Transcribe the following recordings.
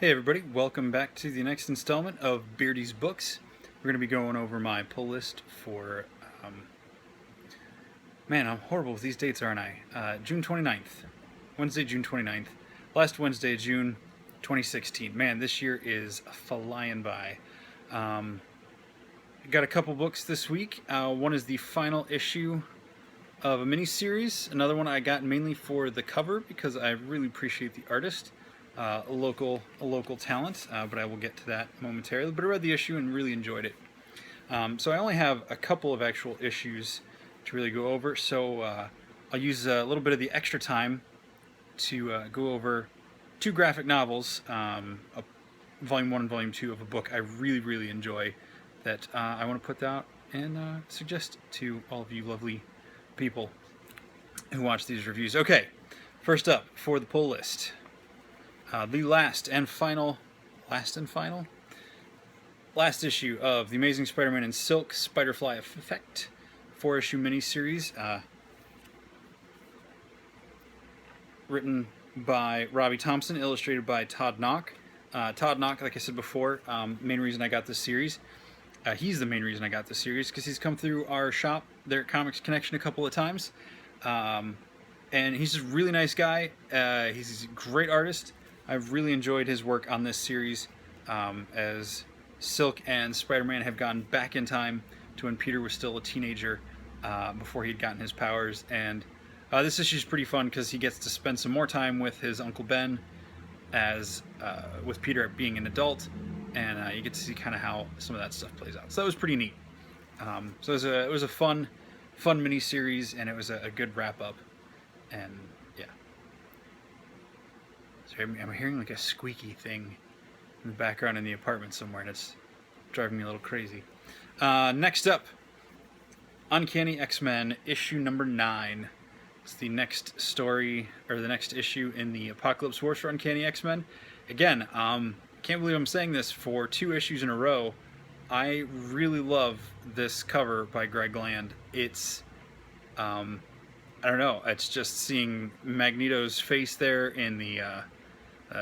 Hey everybody, welcome back to the next installment of Beardy's Books. We're going to be going over my pull list for, man, I'm horrible with these dates, aren't I? June 29th, Wednesday, June 29th, last Wednesday, June 2016. Man, this year is flying by. Got a couple books this week. One is the final issue of a mini-series. Another one I got mainly for the cover because I really appreciate the artist. A local talent, but I will get to that momentarily. But I read the issue and really enjoyed it. So I only have a couple of actual issues to really go over, so I'll use a little bit of the extra time to go over two graphic novels, Volume 1 and Volume 2 of a book I really enjoy that I want to put out and suggest to all of you lovely people who watch these reviews. Okay, first up for the pull list. The last issue of the Amazing Spider-Man and Silk Spider-Fly Effect 4-issue miniseries, written by Robbie Thompson, illustrated by Todd Knock. Todd Knock, like I said before, main reason I got this series. He's the main reason I got this series because he's come through our shop there at Comics Connection a couple of times, and he's a really nice guy. He's a great artist. I've really enjoyed his work on this series, as Silk and Spider-Man have gone back in time to when Peter was still a teenager, before he'd gotten his powers. And this issue is pretty fun because he gets to spend some more time with his Uncle Ben, as with Peter being an adult, and you get to see kind of how some of that stuff plays out. So that was pretty neat. So it was a fun mini-series, and it was a good wrap-up. And yeah. I'm hearing like a squeaky thing in the background in the apartment somewhere, and it's driving me a little crazy. Next up, Uncanny XMen, issue number 9. It's the next story, or the next issue in the Apocalypse Wars for Uncanny XMen. Again, can't believe I'm saying this for 2 issues in a row. I really love this cover by Greg Land. It's, I don't know, it's just seeing Magneto's face there in the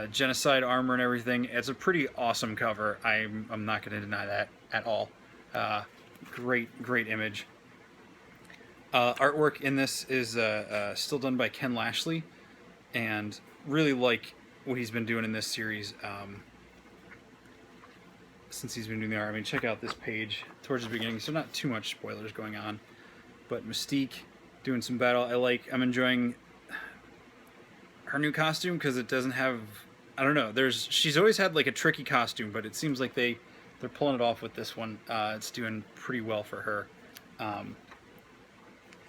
genocide armor and everything. It's a pretty awesome cover. I'm not going to deny that at all. Great image. Artwork in this is still done by Ken Lashley, and really like what he's been doing in this series since he's been doing the art. I mean, check out this page towards the beginning, so not too much spoilers going on, but Mystique doing some battle. I'm enjoying her new costume because it doesn't have, I don't know, she's always had like a tricky costume, but it seems like they're pulling it off with this one. It's doing pretty well for her.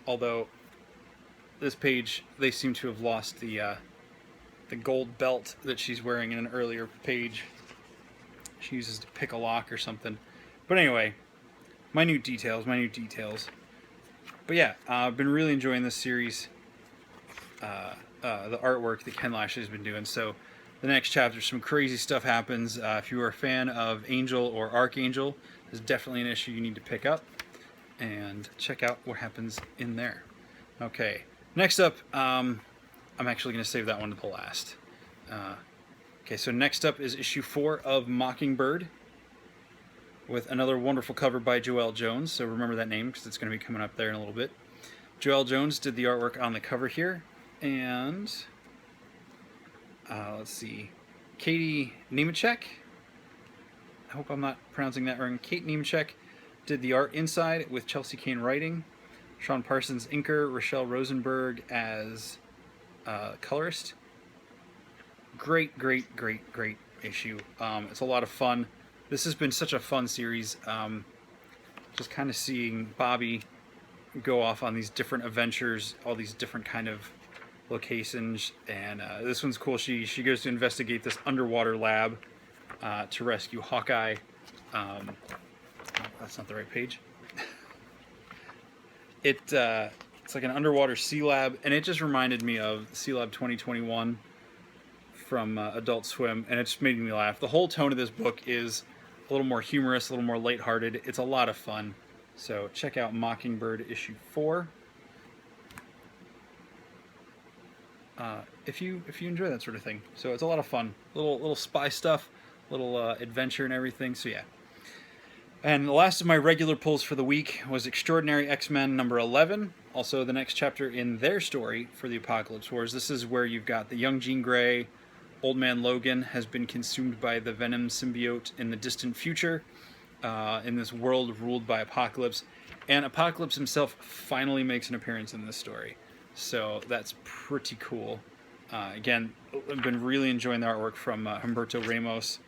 Although this page, they seem to have lost the gold belt that she's wearing in an earlier page. She uses to pick a lock or something. But anyway, minute details. But yeah, I've been really enjoying this series. The artwork that Ken Lashley has been doing. So the next chapter, some crazy stuff happens. If you are a fan of Angel or Archangel, this is definitely an issue you need to pick up and check out what happens in there. Okay, next up, I'm actually going to save that one to the last. Okay, so next up is issue 4 of Mockingbird, with another wonderful cover by Joelle Jones. So remember that name because it's going to be coming up there in a little bit. Joelle Jones did the artwork on the cover here. And let's see, Katie Nemechek, I hope I'm not pronouncing that wrong. Kate Nemechek did the art inside with Chelsea Kane writing. Sean Parsons inker, Rochelle Rosenberg as colorist. Great issue. It's a lot of fun. This has been such a fun series. Just kind of seeing Bobby go off on these different adventures, all these different kind of locations, and this one's cool. She goes to investigate this underwater lab to rescue Hawkeye. Oh, that's not the right page. It's like an underwater sea lab, and it just reminded me of Sea Lab 2021 from Adult Swim, and it just made me laugh. The whole tone of this book is a little more humorous, a little more lighthearted. It's a lot of fun. So check out Mockingbird issue 4. if you enjoy that sort of thing. So it's a lot of fun, little spy stuff, little adventure and everything. So yeah. And the last of my regular pulls for the week was Extraordinary X-Men number 11, also the next chapter in their story for the Apocalypse Wars. This is where you've got the young Jean Grey, Old Man Logan has been consumed by the Venom symbiote in the distant future, in this world ruled by Apocalypse, and Apocalypse himself finally makes an appearance in this story. So that's pretty cool. Again, I've been really enjoying the artwork from Humberto Ramos.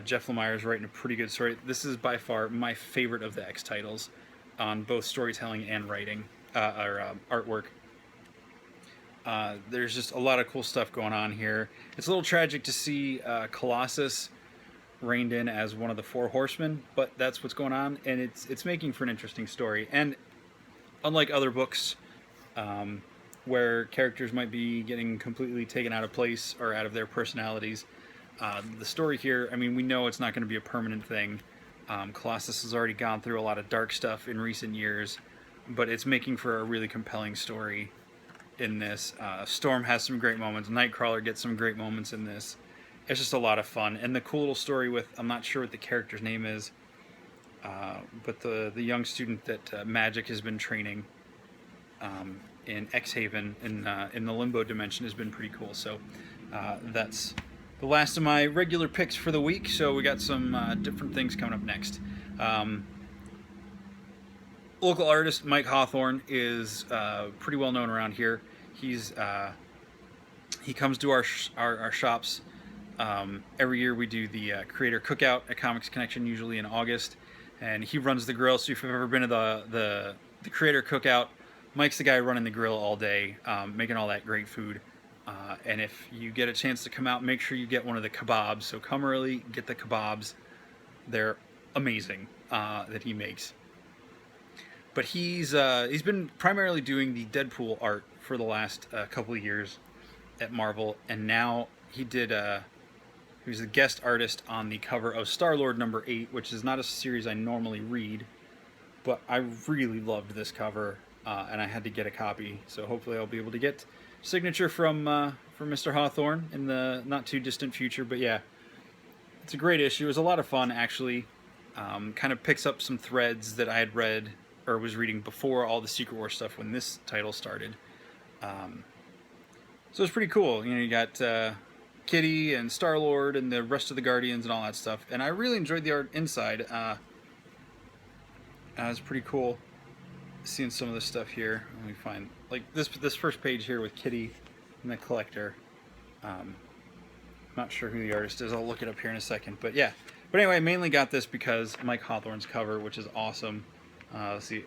Jeff Lemire's writing a pretty good story. This is by far my favorite of the X titles on both storytelling and writing, or artwork. There's just a lot of cool stuff going on here. It's a little tragic to see Colossus reined in as one of the Four Horsemen, but that's what's going on, and it's making for an interesting story. And unlike other books, where characters might be getting completely taken out of place or out of their personalities, the story here, I mean, we know it's not going to be a permanent thing. Colossus has already gone through a lot of dark stuff in recent years, but it's making for a really compelling story in this. Storm has some great moments. Nightcrawler gets some great moments in this. It's just a lot of fun. And the cool little story with, I'm not sure what the character's name is, but the young student that Magic has been training in X-Haven in the Limbo Dimension has been pretty cool. So that's the last of my regular picks for the week. So we got some different things coming up next. Local artist Mike Hawthorne is pretty well known around here. He comes to our shops every year. We do the Creator Cookout at Comics Connection, usually in August, and he runs the grill. So if you've ever been to the Creator Cookout, Mike's the guy running the grill all day, making all that great food. And if you get a chance to come out, make sure you get one of the kebabs. So come early, get the kebabs. They're amazing that he makes. But he's been primarily doing the Deadpool art for the last couple of years at Marvel, and now he was a guest artist on the cover of Star-Lord number 8, which is not a series I normally read, but I really loved this cover, and I had to get a copy. So hopefully I'll be able to get signature from Mr. Hawthorne in the not too distant future. But yeah, it's a great issue. It was a lot of fun, actually. Kind of picks up some threads that I had read or was reading before all the Secret War stuff when this title started. So it's pretty cool. You know, you got Kitty and Star-Lord and the rest of the Guardians and all that stuff. And I really enjoyed the art inside. It was pretty cool seeing some of this stuff here. Let me find, like, this first page here with Kitty and the Collector. Not sure who the artist is. I'll look it up here in a second. But yeah. But anyway, I mainly got this because Mike Hawthorne's cover, which is awesome. Let's see.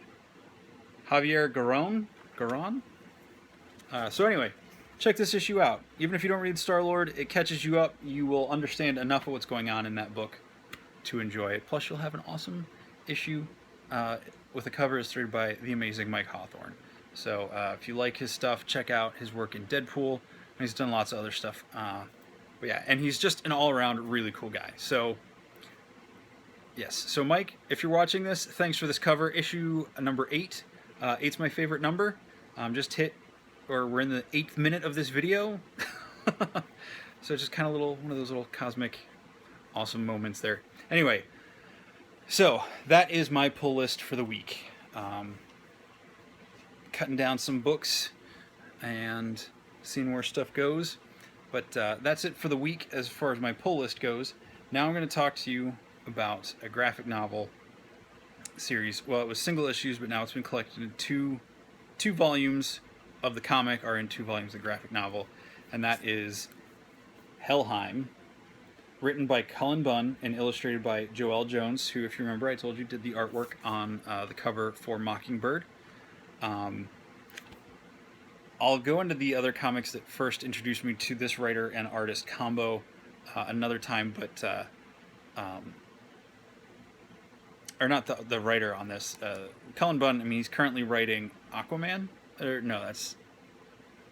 Javier Garon? So anyway, check this issue out. Even if you don't read Star-Lord, it catches you up. You will understand enough of what's going on in that book to enjoy it. Plus, you'll have an awesome issue with a cover illustrated by the amazing Mike Hawthorne. So if you like his stuff, check out his work in Deadpool. He's done lots of other stuff. But yeah, and he's just an all-around really cool guy. So yes, so Mike, if you're watching this, thanks for this cover. Issue number 8. 8's my favorite number. We're in the 8th minute of this video. So it's just kind of one of those little cosmic awesome moments there. Anyway, so that is my pull list for the week. Cutting down some books and seeing where stuff goes. But that's it for the week as far as my pull list goes. Now I'm going to talk to you about a graphic novel series. Well, it was single issues, but now it's been collected in two volumes of the comic, or in 2 volumes of the graphic novel, and that is Helheim, written by Cullen Bunn and illustrated by Joelle Jones, who, if you remember, I told you did the artwork on the cover for Mockingbird. I'll go into the other comics that first introduced me to this writer and artist combo another time, but or not the writer on this. Cullen Bunn, I mean, he's currently writing Aquaman. Or no, that's...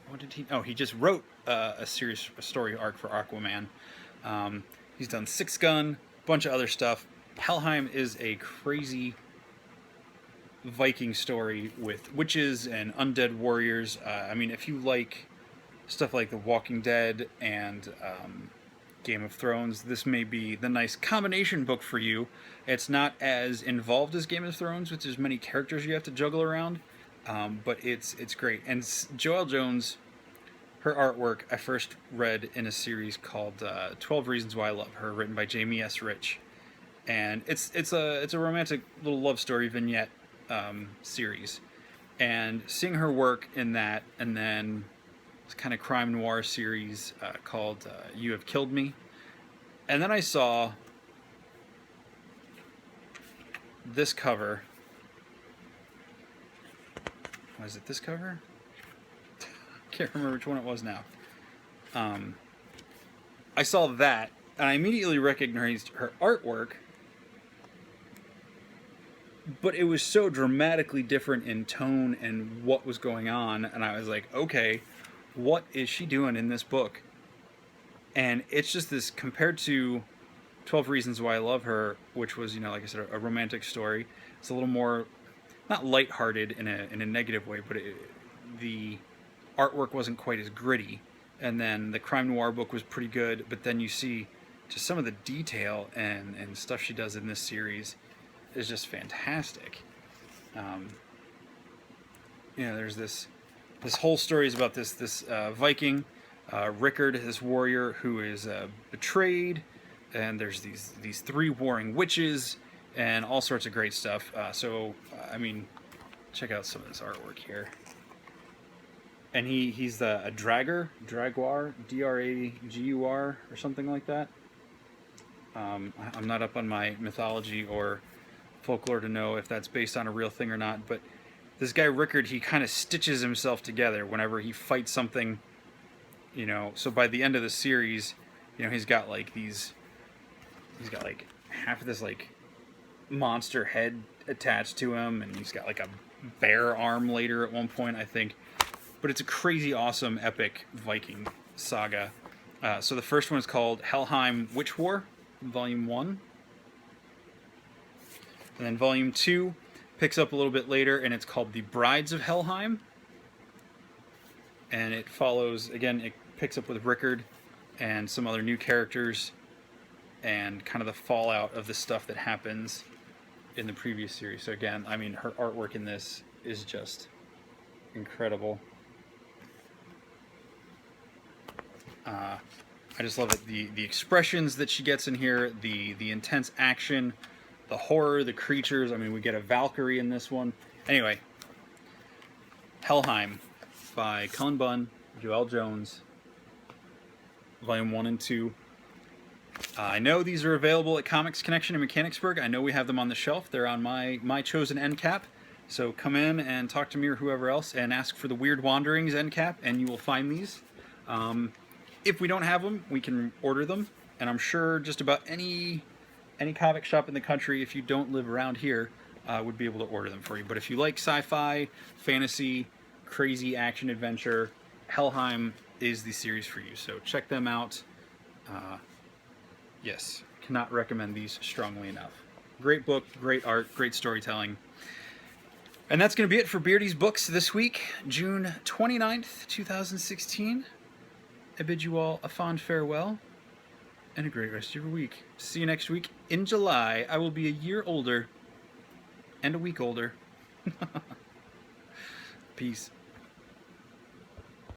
What did he... Oh, he just wrote a story arc for Aquaman. He's done Six Gun, a bunch of other stuff. Helheim is a crazy Viking story with witches and undead warriors. I mean, if you like stuff like The Walking Dead and Game of Thrones, this may be the nice combination book for you. It's not as involved as Game of Thrones, with as many characters you have to juggle around, but it's great. And Joelle Jones, her artwork, I first read in a series called 12 Reasons Why I Love Her, written by Jamie S. Rich, and it's a romantic little love story vignette series. And seeing her work in that, and then this kind of crime noir series called You Have Killed Me, and then I saw this cover. Was it this cover? Can't remember which one it was now. I saw that, and I immediately recognized her artwork, but it was so dramatically different in tone and what was going on, and I was like, okay, what is she doing in this book? And it's just this, compared to 12 Reasons Why I Love Her, which was, like I said, a romantic story. It's a little more, not lighthearted in a negative way, but the artwork wasn't quite as gritty. And then the crime noir book was pretty good, but then you see just some of the detail and stuff she does in this series is just fantastic. There's this whole story is about this Viking, Rickard, this warrior who is betrayed, and there's these three warring witches and all sorts of great stuff. Check out some of this artwork here. And he's a Jaguar, Dragur, or something like that. I'm not up on my mythology or folklore to know if that's based on a real thing or not, but this guy Rickard, he kind of stitches himself together whenever he fights something, so by the end of the series, he's got like half of this like monster head attached to him, and he's got like a bear arm later at one point, I think. But it's a crazy awesome epic Viking saga. So the first one is called Helheim Witch War, Volume 1. And then Volume 2 picks up a little bit later, and it's called The Brides of Helheim. And it follows, again, it picks up with Rickard and some other new characters and kind of the fallout of the stuff that happens in the previous series. So again, her artwork in this is just incredible. I just love it. The expressions that she gets in here, the intense action, the horror, the creatures. We get a Valkyrie in this one. Anyway, Helheim by Cullen Bunn, Joelle Jones, Volume 1 and 2. I know these are available at Comics Connection in Mechanicsburg. I know we have them on the shelf. They're on my chosen end cap. So come in and talk to me or whoever else and ask for the Weird Wanderings end cap, and you will find these. If we don't have them, we can order them, and I'm sure just about any comic shop in the country, if you don't live around here, would be able to order them for you. But if you like sci-fi, fantasy, crazy action adventure, Helheim is the series for you. So check them out. Yes, cannot recommend these strongly enough. Great book, great art, great storytelling. And that's going to be it for Beardy's Books this week, June 29th, 2016. I bid you all a fond farewell and a great rest of your week. See you next week. In July, I will be a year older and a week older. Peace.